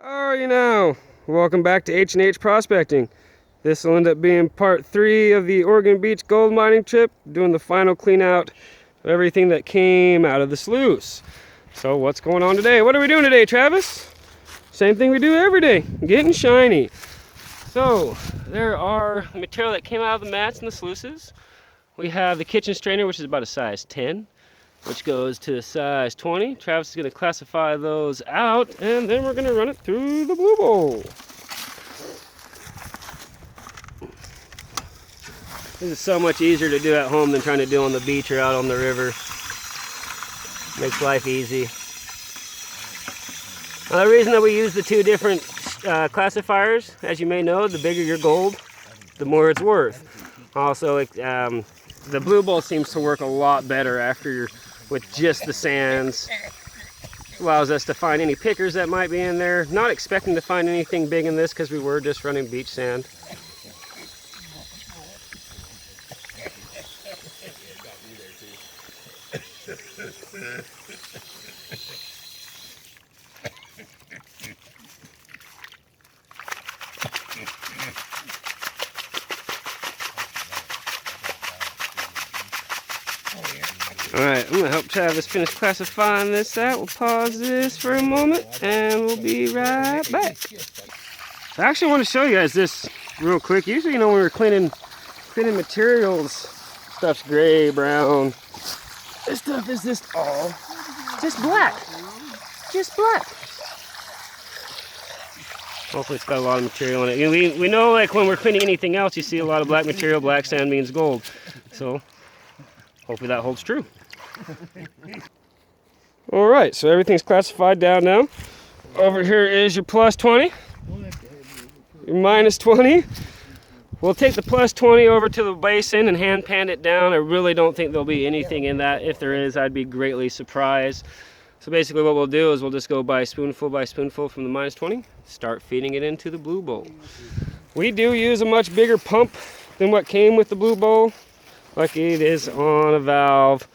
Oh, welcome back to H&H Prospecting. This will end up being part 3 of the Oregon Beach gold mining trip, doing the final clean out of everything that came out of the sluice. So what's going on today? What are we doing today, Travis? Same thing we do every day, getting shiny. So there are material that came out of the mats and the sluices. We have the kitchen strainer, which is about a size 10. Which goes to a size 20. Travis is going to classify those out, and then we're going to run it through the blue bowl. This is so much easier to do at home than trying to do on the beach or out on the river. Makes life easy. The reason that we use the two different classifiers, as you may know, the bigger your gold, the more it's worth. Also, the blue bowl seems to work a lot better after you're with just the sands. Allows us to find any pickers that might be in there. Not expecting to find anything big in this because we were just running beach sand. Alright, I'm going to help Travis finish classifying this out. We'll pause this for a moment and we'll be right back. So I actually want to show you guys this real quick. Usually, when we're cleaning materials, stuff's gray, brown. This stuff is just black. Just black. Hopefully it's got a lot of material in it. We know, like, when we're cleaning anything else, you see a lot of black material. Black sand means gold. So hopefully that holds true. Alright, so everything's classified down now. Over here is your plus 20, your minus 20. We'll take the plus 20 over to the basin and hand pan it down. I really don't think there'll be anything in that. If there is, I'd be greatly surprised. So basically what we'll do is we'll just go by spoonful from the minus 20, start feeding it into the blue bowl. We do use a much bigger pump than what came with the blue bowl. Lucky it is on a valve.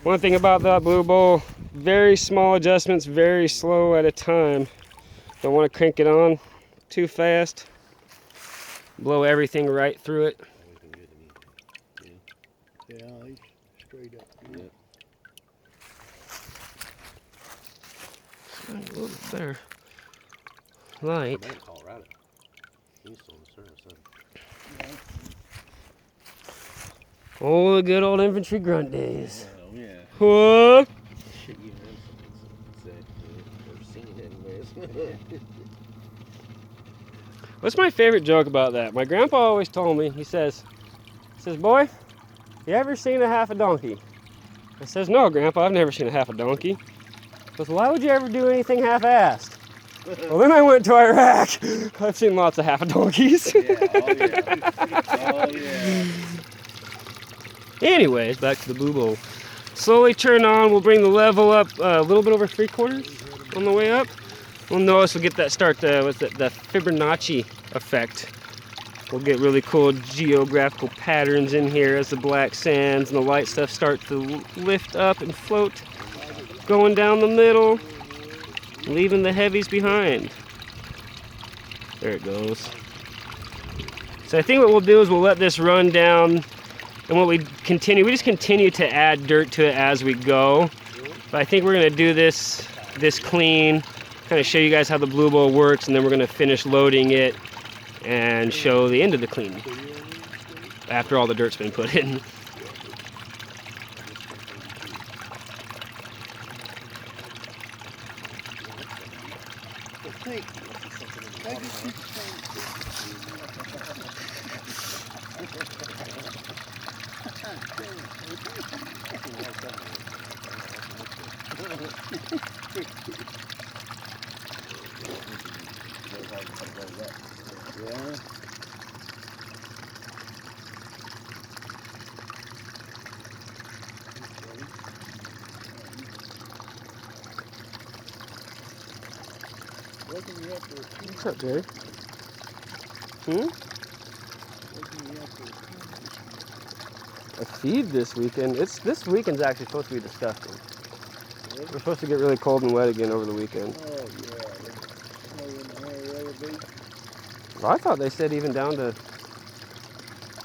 One thing about that blue bowl, very small adjustments, very slow at a time. Don't want to crank it on too fast. Blow everything right through it. Yeah, he's straight up. Yeah. A little bit better light. Colorado. He's still in the service. Oh, the good old infantry grunt days. Oh, yeah. What? Shit, you know, never seen it anyways. What's my favorite joke about that? My grandpa always told me, he says, boy, you ever seen a half a donkey? I says, no, Grandpa, I've never seen a half a donkey. He goes, why would you ever do anything half-assed? Well, then I went to Iraq. I've seen lots of half a donkeys. Oh, yeah. Anyways, back to the blue bowl. Slowly turn on. We'll bring the level up a little bit over 3/4 on the way up. We'll notice we'll get that the Fibonacci effect. We'll get really cool geographical patterns in here as the black sands and the white stuff start to lift up and float, going down the middle, leaving the heavies behind. There it goes. So I think what we'll do is we'll let this run down, and we just continue to add dirt to it as we go. But I think we're gonna do this clean, kind of show you guys how the blue bowl works, and then we're gonna finish loading it and show the end of the clean after all the dirt's been put in. Yeah. What's up, Jerry? A feed this weekend. This weekend's actually supposed to be disgusting. We're supposed to get really cold and wet again over the weekend. Oh, yeah. Well, I thought they said even down to,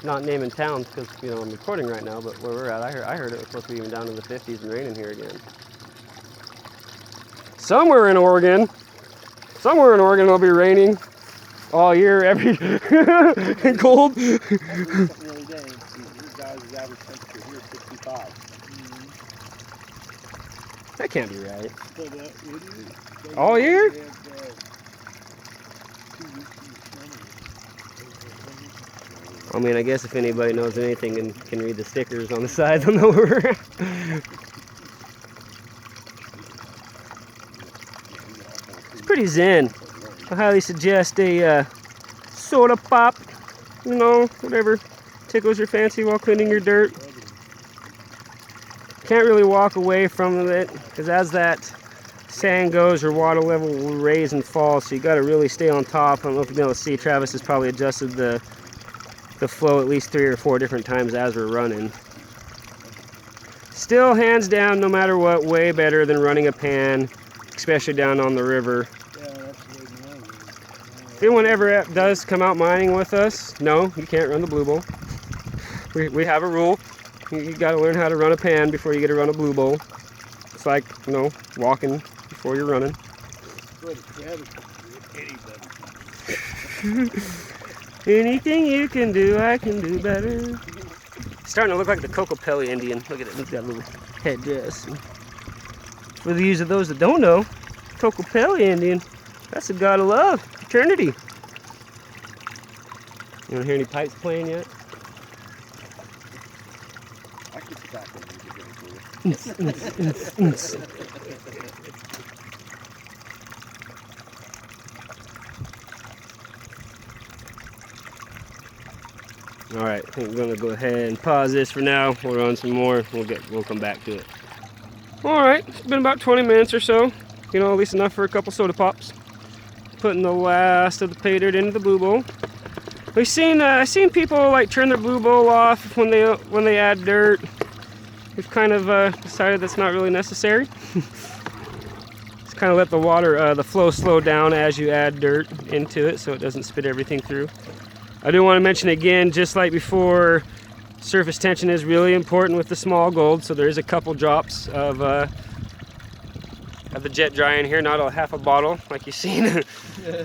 not naming towns because, you know, I'm recording right now, but where we're at, I heard it was supposed to be even down to the 50s and raining here again. Somewhere in Oregon it'll be raining all year, every and cold. Every day, your guys' average temperature here is 65. That can't be right. So that, All year? They have, 2 weeks in the summer. I mean, I guess if anybody knows anything and can read the stickers on the sides, they'll know where we're at. It's pretty zen. I highly suggest a soda pop, you know, whatever tickles your fancy while cleaning your dirt. Can't really walk away from it because as that sand goes, your water level will raise and fall, so you got to really stay on top. I don't know if you'll be able to see, Travis has probably adjusted the flow at least 3 or 4 different times as we're running. Still, hands down, no matter what, way better than running a pan, especially down on the river. Yeah, that's the way it is. If anyone ever does come out mining with us, no, you can't run the Blue Bowl. We have a rule. You got to learn how to run a pan before you get to run a Blue Bowl. It's like, you know, walking before you're running. Anything you can do, I can do better. Starting to look like the Kokopelli Indian. Look at it, look at that little headdress. For the use of those that don't know, Kokopelli Indian, that's the god of love, eternity. You don't hear any pipes playing yet? I could stop it. All right, I think we're gonna go ahead and pause this for now. We'll run some more. We'll come back to it. All right, it's been about 20 minutes or so. You know, at least enough for a couple soda pops. Putting the last of the pay dirt into the Blue Bowl. I've seen people like turn their Blue Bowl off when they add dirt. We've kind of decided that's not really necessary. Just kind of let the water, the flow slow down as you add dirt into it, so it doesn't spit everything through. I do want to mention again, just like before, surface tension is really important with the small gold. So there is a couple drops of the jet dry in here, not a half a bottle like you've seen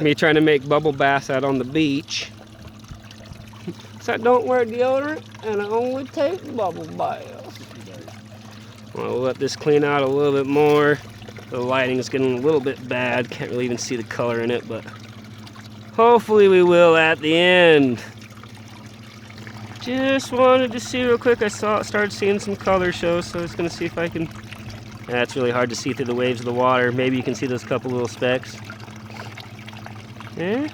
me trying to make bubble baths out on the beach. So I don't wear deodorant and I only take bubble baths. Well, we'll let this clean out a little bit more. The lighting is getting a little bit bad. Can't really even see the color in it, but hopefully we will at the end. Just wanted to see real quick. I started seeing some color shows, so I was gonna see if I can. Yeah, it's really hard to see through the waves of the water. Maybe you can see those couple little specks. Yeah.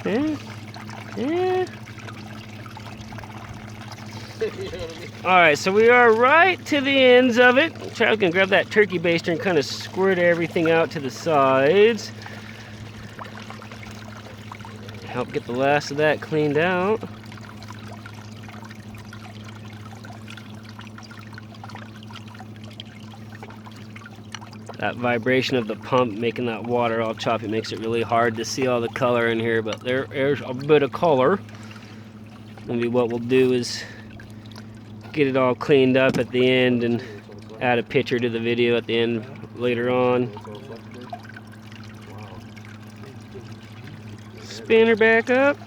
All right, so we are right to the ends of it. Travis gonna grab that turkey baster and kind of squirt everything out to the sides. Help get the last of that cleaned out. That vibration of the pump making that water all choppy makes it really hard to see all the color in here, but there's a bit of color. Maybe what we'll do is get it all cleaned up at the end and add a picture to the video at the end later on. Spin her back up.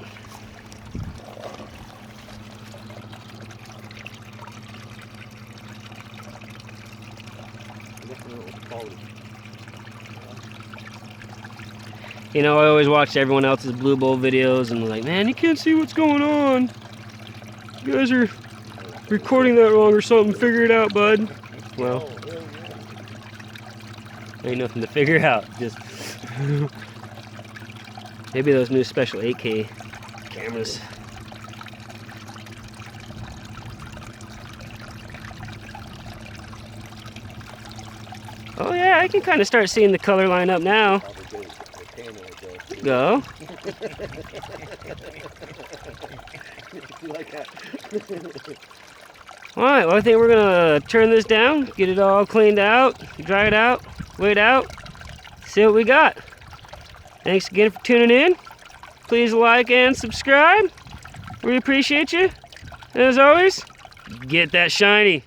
You know, I always watch everyone else's Blue Bowl videos and I'm like, man, you can't see what's going on. You guys are recording that wrong or something. Figure it out, bud. Well, ain't nothing to figure out. Just maybe those new special 8K cameras. Oh yeah, I can kind of start seeing the color line up now. Go. Alright, well I think we're gonna turn this down, get it all cleaned out, dry it out, wait out, see what we got. Thanks again for tuning in. Please like and subscribe. We appreciate you. And as always, get that shiny.